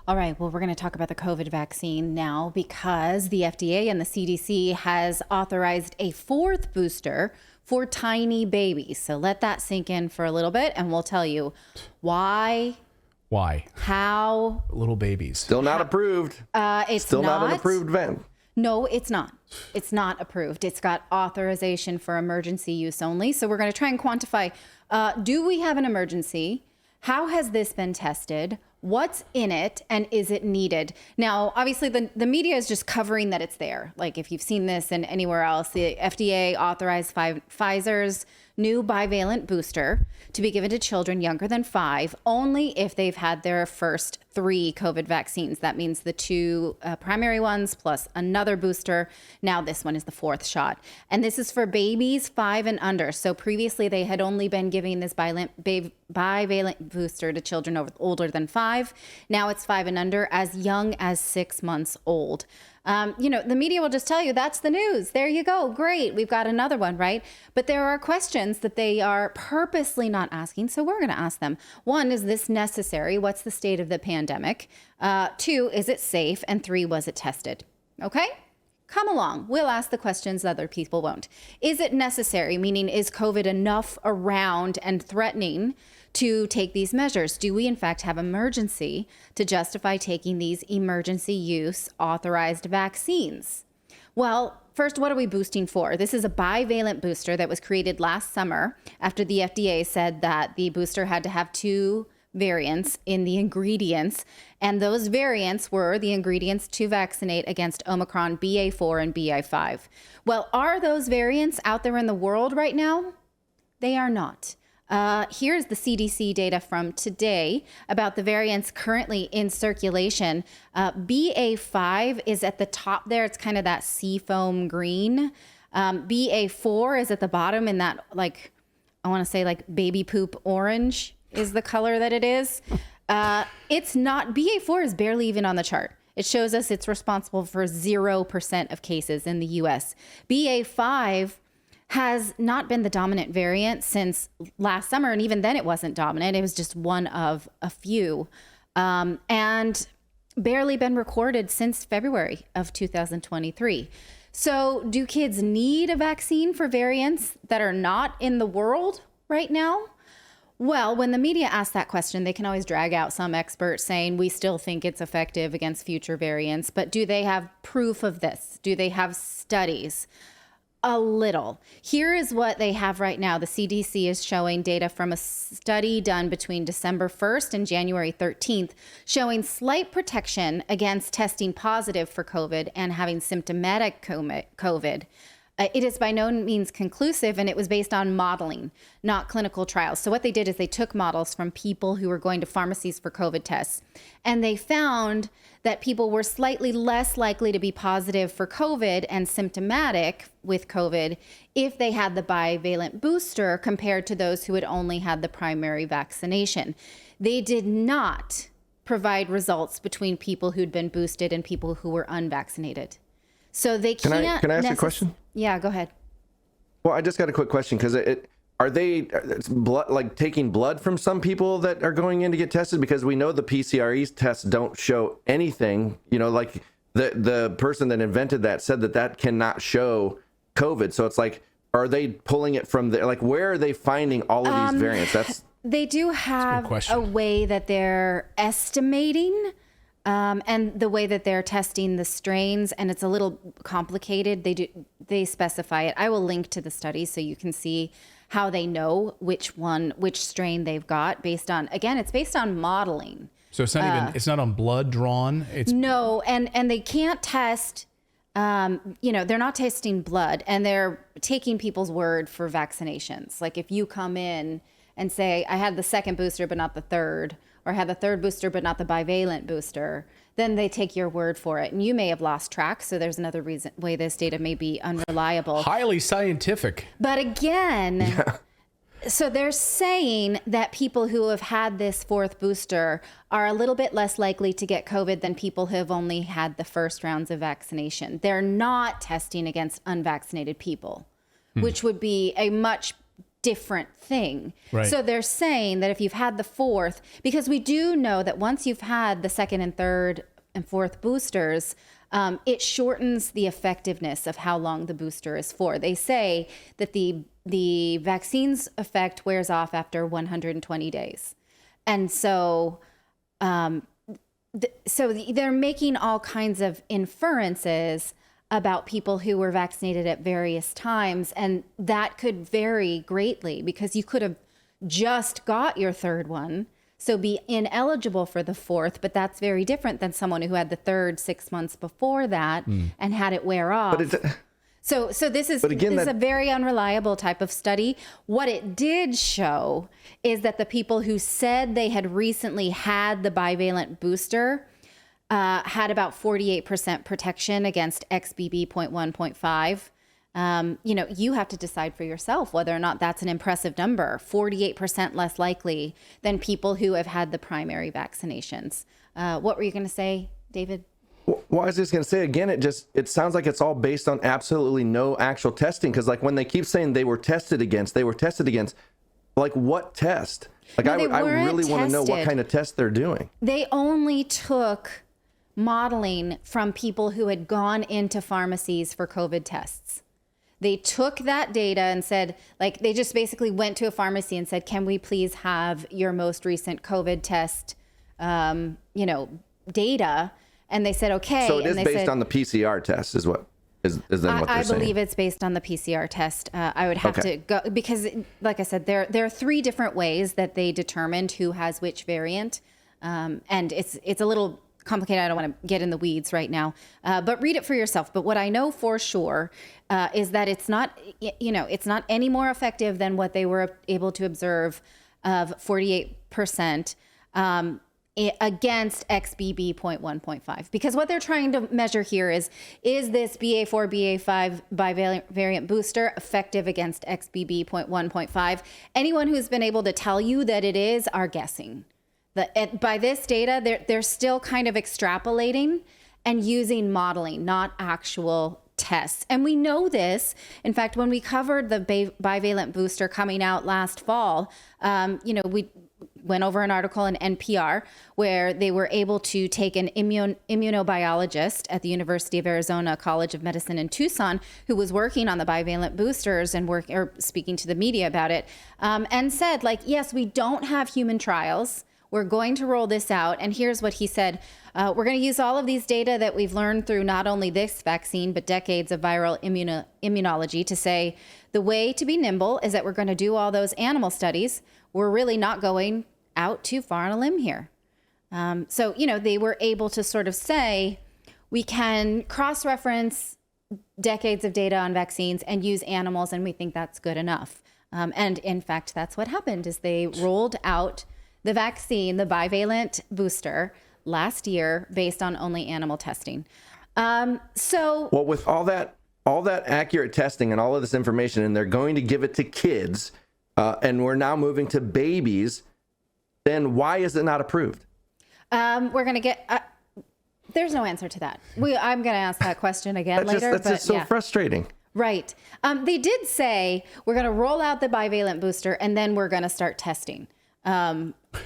All right, well, we're going to talk about the COVID vaccine now because the FDA and the CDC has authorized a fourth booster for tiny babies. So let that sink in for a little bit and we'll tell you why, how. Little babies. Still not approved. It's Still not an approved vet. No, it's not. It's not approved. It's got authorization for emergency use only. So we're going to try and quantify, do we have an emergency? How has this been tested? What's in it? And is it needed? Now, obviously, the media is just covering that it's there. Like if you've seen this in anywhere else, the FDA authorized Pfizer's new bivalent booster to be given to children younger than 5 only if they've had their first 3 COVID vaccines. That means the 2 primary ones plus another booster. Now this one is the 4th shot. And this is for babies 5 and under. So previously they had only been giving this bivalent booster to children older than 5. Now it's 5 and under, as young as 6 months old. The media will just tell you that's the news. There you go. Great. We've got another one, right? But there are questions that they are purposely not asking. So we're going to ask them. 1, is this necessary? What's the state of the pandemic? 2, is it safe? And 3, was it tested? Okay? Come along. We'll ask the questions other people won't. Is it necessary? Meaning, is COVID enough around and threatening to take these measures? Do we in fact have emergency to justify taking these emergency use authorized vaccines? Well, first, what are we boosting for? This is a bivalent booster that was created last summer after the FDA said that the booster had to have 2 variants in the ingredients, and those variants were the ingredients to vaccinate against Omicron, BA4 and BA5. Well, are those variants out there in the world right now? They are not. Here's the CDC data from today about the variants currently in circulation. BA5 is at the top there. It's kind of that seafoam green. BA4 is at the bottom in that, like, I want to say like baby poop orange is the color that it is. It's not, BA4 is barely even on the chart. It shows us it's responsible for 0% of cases in the US. BA5 has not been the dominant variant since last summer. And even then it wasn't dominant. It was just one of a few, and barely been recorded since February of 2023. So do kids need a vaccine for variants that are not in the world right now? Well, when the media asks that question, they can always drag out some expert saying we still think it's effective against future variants. But do they have proof of this? Do they have studies? A little. Here is what they have right now. The CDC is showing data from a study done between December 1st and January 13th, showing slight protection against testing positive for COVID and having symptomatic COVID. It is by no means conclusive, and it was based on modeling, not clinical trials. So what they did is they took models from people who were going to pharmacies for COVID tests, and they found that people were slightly less likely to be positive for COVID and symptomatic with COVID if they had the bivalent booster compared to those who had only had the primary vaccination. They did not provide results between people who'd been boosted and people who were unvaccinated. So they can't. Can I ask a question? Yeah, go ahead. Well, I just got a quick question because are they blood, like taking blood from some people that are going in to get tested? Because we know the PCRE tests don't show anything. Like the person that invented that said that cannot show COVID. So it's like, are they pulling it from there? Like, where are they finding all of these variants? They do have a way that they're estimating. And the way that they're testing the strains, and it's a little complicated. They specify it. I will link to the study so you can see how they know which strain they've got based on, again, it's based on modeling. So it's not it's not on blood drawn. No, and they can't test, they're not testing blood, and they're taking people's word for vaccinations. Like if you come in and say, I had the 2nd booster, but not the 3rd, or had the 3rd booster, but not the bivalent booster, then they take your word for it. And you may have lost track. So there's another way this data may be unreliable. Highly scientific. But again, so they're saying that people who have had this 4th booster are a little bit less likely to get COVID than people who have only had the first rounds of vaccination. They're not testing against unvaccinated people, which would be a much different thing. Right. So they're saying that if you've had the fourth, because we do know that once you've had the second and third and fourth boosters, it shortens the effectiveness of how long the booster is for. They say that the vaccine's effect wears off after 120 days. And so, they're making all kinds of inferences about people who were vaccinated at various times. And that could vary greatly because you could have just got your third one, so be ineligible for the fourth, but that's very different than someone who had the third 6 months before that and had it wear off. So this is a very unreliable type of study. What it did show is that the people who said they had recently had the bivalent booster had about 48% protection against XBB.1.5. You have to decide for yourself whether or not that's an impressive number. 48% less likely than people who have had the primary vaccinations. What were you going to say, David? Well, I was just going to say again, it sounds like it's all based on absolutely no actual testing. Because like when they keep saying they were tested against, like what test? Like I really want to know what kind of test they're doing. They only took modeling from people who had gone into pharmacies for COVID tests. They took that data and said, like, they just basically went to a pharmacy and said, can we please have your most recent COVID test, data? And they said, okay. So it is based on the PCR test is what is then what they're saying. I believe it's based on the PCR test. I would have to go because, like I said, there are three different ways that they determined who has which variant. And it's a little complicated. I don't want to get in the weeds right now, but read it for yourself. But what I know for sure is that it's not any more effective than what they were able to observe of 48% against XBB.1.5. Because what they're trying to measure here is this BA4, BA5 bivalent booster effective against XBB.1.5? Anyone who's been able to tell you that it is are guessing. By this data, they're still kind of extrapolating and using modeling, not actual tests. And we know this. In fact, when we covered the bivalent booster coming out last fall, we went over an article in NPR where they were able to take an immunobiologist at the University of Arizona College of Medicine in Tucson who was working on the bivalent boosters and speaking to the media about it, and said, like, yes, we don't have human trials. We're going to roll this out. And here's what he said. We're going to use all of these data that we've learned through not only this vaccine, but decades of viral immunology to say the way to be nimble is that we're going to do all those animal studies. We're really not going out too far on a limb here. They were able to sort of say, we can cross-reference decades of data on vaccines and use animals, and we think that's good enough. And in fact, that's what happened is they rolled out the vaccine, the bivalent booster, last year based on only animal testing. Well, with all that accurate testing and all of this information, and they're going to give it to kids, and we're now moving to babies, then why is it not approved? We're going to get... there's no answer to that. I'm going to ask that question again later. That's just so frustrating. Right. They did say we're going to roll out the bivalent booster and then we're going to start testing.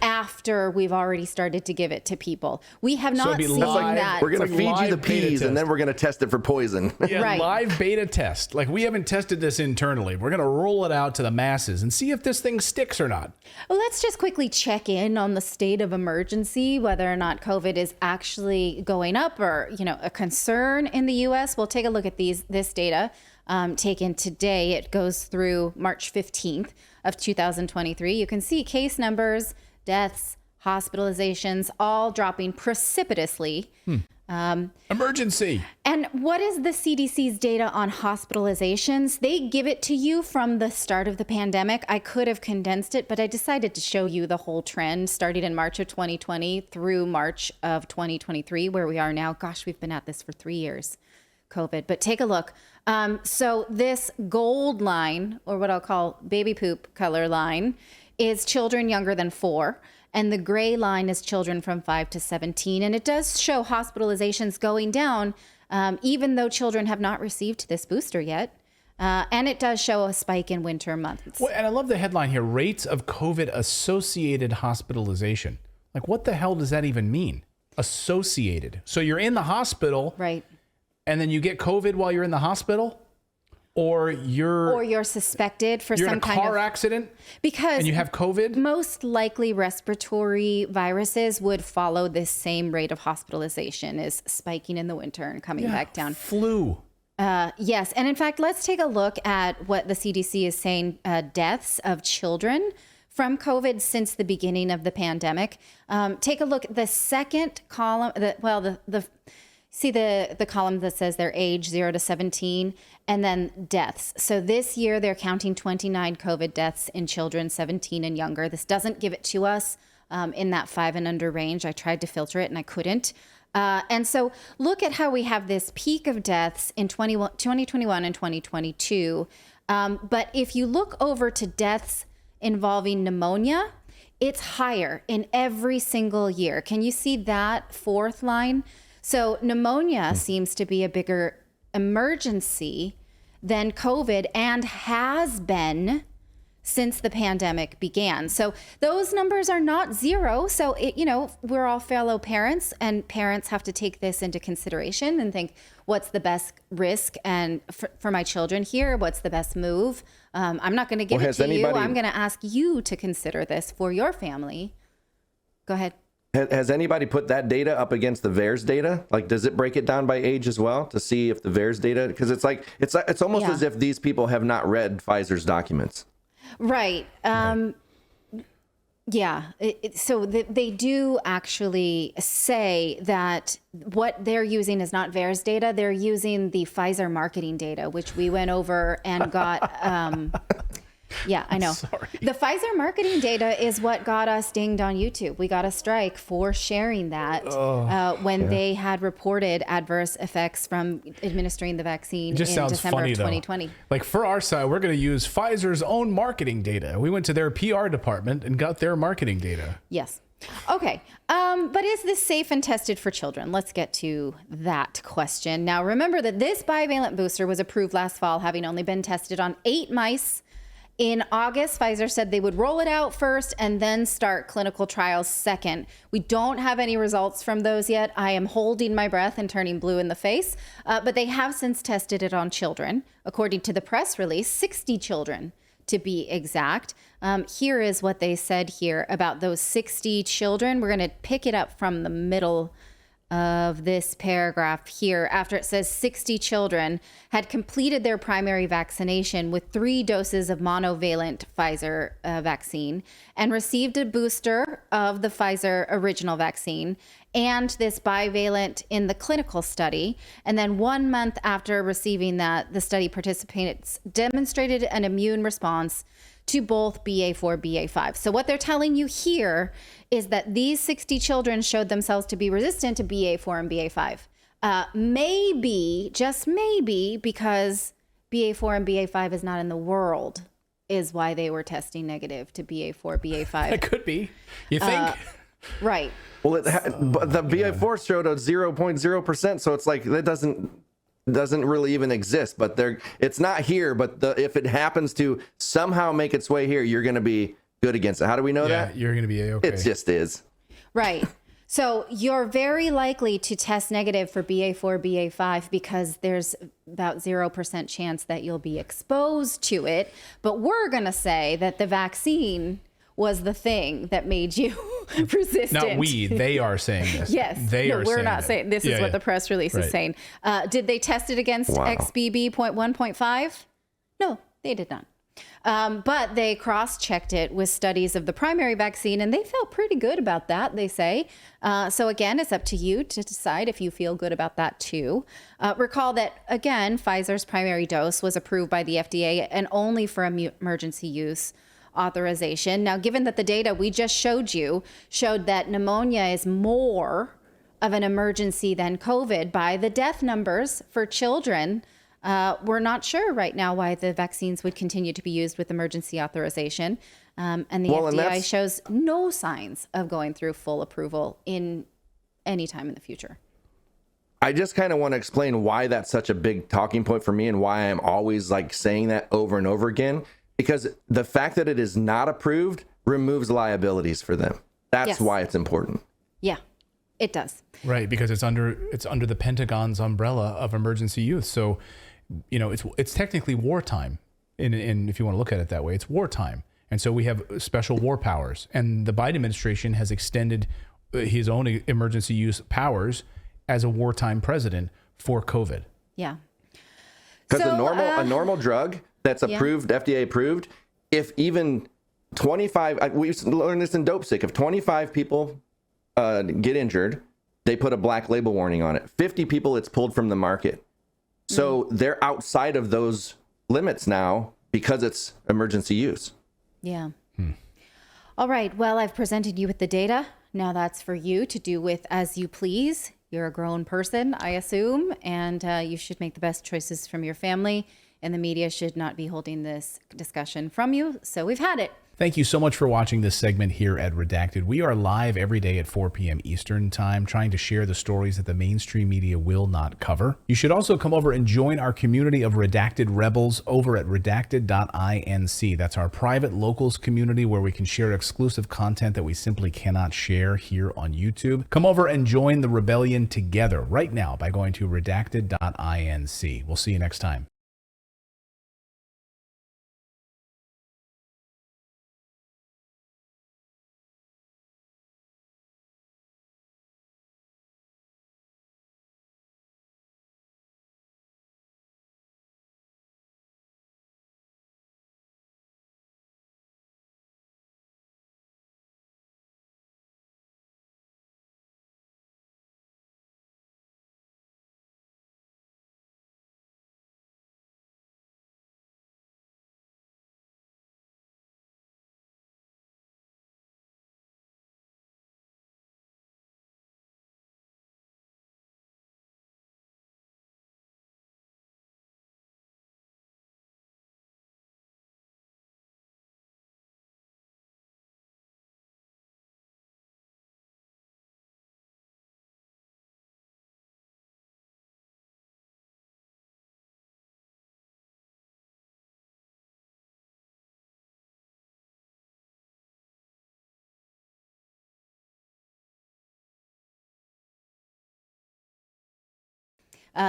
After we've already started to give it to people. We have not seen that. We're going to feed you the peas and then we're going to test it for poison. Yeah, right. Live beta test. Like, we haven't tested this internally. We're going to roll it out to the masses and see if this thing sticks or not. Well, let's just quickly check in on the state of emergency, whether or not COVID is actually going up or, a concern in the U.S. We'll take a look at this data taken today. It goes through March 15th of 2023. You can see case numbers, deaths, hospitalizations, all dropping precipitously. Emergency. And what is the CDC's data on hospitalizations? They give it to you from the start of the pandemic. I could have condensed it, but I decided to show you the whole trend starting in March of 2020 through March of 2023, where we are now. Gosh, we've been at this for 3 years, COVID. But take a look. So this gold line, or what I'll call baby poop color line, is children younger than 4. And the gray line is children from 5 to 17. And it does show hospitalizations going down, even though children have not received this booster yet. And it does show a spike in winter months. Well, and I love the headline here, rates of COVID-associated hospitalization. Like, what the hell does that even mean? Associated. So you're in the hospital. Right. And then you get COVID while you're in the hospital? Or you're suspected for you're some in a kind car of accident because and you have COVID? Most likely respiratory viruses would follow this same rate of hospitalization as spiking in the winter and coming back down. Flu. Yes. And in fact, let's take a look at what the CDC is saying, deaths of children from COVID since the beginning of the pandemic. Take a look at the second column, see the column that says their age 0 to 17 and then deaths. So this year they're counting 29 COVID deaths in children 17 and younger. This doesn't give it to us in that 5 and under range. I tried to filter it and I couldn't. And so look at how we have this peak of deaths in 2021 and 2022. But if you look over to deaths involving pneumonia, it's higher in every single year. Can you see that fourth line? So pneumonia seems to be a bigger emergency than COVID and has been since the pandemic began. So those numbers are not zero. So, we're all fellow parents and parents have to take this into consideration and think, what's the best risk and for my children here? What's the best move? I'm not going to give it to you. I'm going to ask you to consider this for your family. Go ahead. Has anybody put that data up against the VAERS data? Like, does it break it down by age as well to see if the VAERS data? Because it's almost as if these people have not read Pfizer's documents. Right. Yeah. So they do actually say that what they're using is not VAERS data. They're using the Pfizer marketing data, which we went over and got. Yeah, I know. Sorry. The Pfizer marketing data is what got us dinged on YouTube. We got a strike for sharing that when they had reported adverse effects from administering the vaccine in December funny, of 2020. Though. Like, for our side, we're going to use Pfizer's own marketing data. We went to their PR department and got their marketing data. Yes. Okay. But is this safe and tested for children? Let's get to that question. Now, remember that this bivalent booster was approved last fall, having only been tested on 8 mice. In August, Pfizer said they would roll it out first and then start clinical trials second. We don't have any results from those yet. I am holding my breath and turning blue in the face, but they have since tested it on children. According to the press release, 60 children to be exact. Here is what they said here about those 60 children. We're going to pick it up from the middle of this paragraph here after it says 60 children had completed their primary vaccination with 3 doses of monovalent Pfizer vaccine and received a booster of the Pfizer original vaccine and this bivalent in the clinical study. And then 1 month after receiving that, the study participants demonstrated an immune response to both BA4, BA5. So what they're telling you here is that these 60 children showed themselves to be resistant to BA4 and BA5. Maybe, just maybe, because BA4 and BA5 is not in the world is why they were testing negative to BA4, BA5. It could be. You think? Right. Well, but the BA4 showed a 0.0%, so it's like that doesn't really even exist. But it's not here. But if it happens to somehow make its way here, you're going to be good against it. How do we know that? You're going to be okay. It just is. Right. So you're very likely to test negative for BA4, BA5 because there's about 0% chance that you'll be exposed to it. But we're going to say that the vaccine was the thing that made you resistant. Not we. They are saying this. Yes. We're not saying this is what the press release is saying. Did they test it against XBB.1.5? No, they did not. But they cross-checked it with studies of the primary vaccine, and they felt pretty good about that, they say. So again, it's up to you to decide if you feel good about that too. Recall that, again, Pfizer's primary dose was approved by the FDA and only for emergency use authorization. Now, given that the data we just showed you showed that pneumonia is more of an emergency than COVID by the death numbers for children, we're not sure right now why the vaccines would continue to be used with emergency authorization. And the FDA shows no signs of going through full approval in any time in the future. I just kind of want to explain why that's such a big talking point for me and why I'm always like saying that over and over again, because the fact that it is not approved removes liabilities for them. That's why it's important. Yeah, it does. Right, because it's under the Pentagon's umbrella of emergency use. So, it's technically wartime. And if you want to look at it that way, it's wartime. And so we have special war powers. And the Biden administration has extended his own emergency use powers as a wartime president for COVID. Yeah. Because a normal drug that's approved, FDA approved, if even 25, we learned this in Dope Sick, if 25 people get injured, they put a black label warning on it. 50 people, it's pulled from the market. So they're outside of those limits now because it's emergency use. Yeah. All right. Well, I've presented you with the data. Now that's for you to do with as you please. You're a grown person, I assume, and you should make the best choices from your family, and the media should not be holding this discussion from you. So we've had it. Thank you so much for watching this segment here at Redacted. We are live every day at 4 p.m. Eastern Time, trying to share the stories that the mainstream media will not cover. You should also come over and join our community of Redacted Rebels over at redacted.inc. That's our private locals community where we can share exclusive content that we simply cannot share here on YouTube. Come over and join the rebellion together right now by going to redacted.inc. We'll see you next time.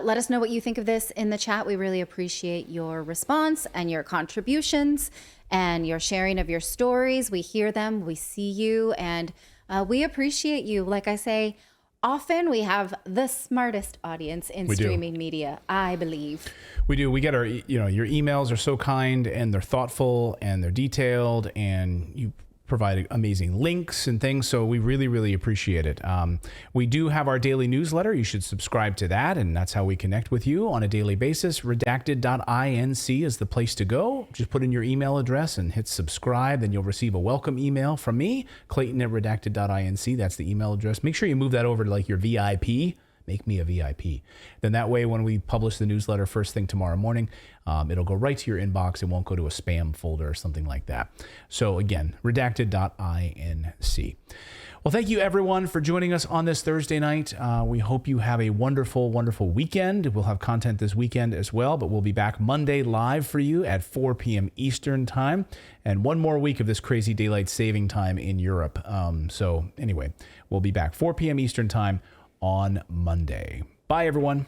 Let us know what you think of this in the chat. We really appreciate your response and your contributions and your sharing of your stories. We hear them, we see you, and we appreciate you. Like I say, often we have the smartest audience in streaming media, I believe. We do. We get our, your emails are so kind and they're thoughtful and they're detailed and you provide amazing links and things. So we really, really appreciate it. We do have our daily newsletter. You should subscribe to that. And that's how we connect with you on a daily basis. Redacted.inc is the place to go. Just put in your email address and hit subscribe. Then you'll receive a welcome email from me, Clayton at redacted.inc. That's the email address. Make sure you move that over to like your VIP. Make me a VIP. Then that way, when we publish the newsletter first thing tomorrow morning, it'll go right to your inbox. It won't go to a spam folder or something like that. So again, redacted.inc. Well, thank you everyone for joining us on this Thursday night. We hope you have a wonderful, wonderful weekend. We'll have content this weekend as well, but we'll be back Monday live for you at 4 p.m. Eastern Time. And one more week of this crazy daylight saving time in Europe. So anyway, we'll be back 4 p.m. Eastern Time on Monday. Bye, everyone.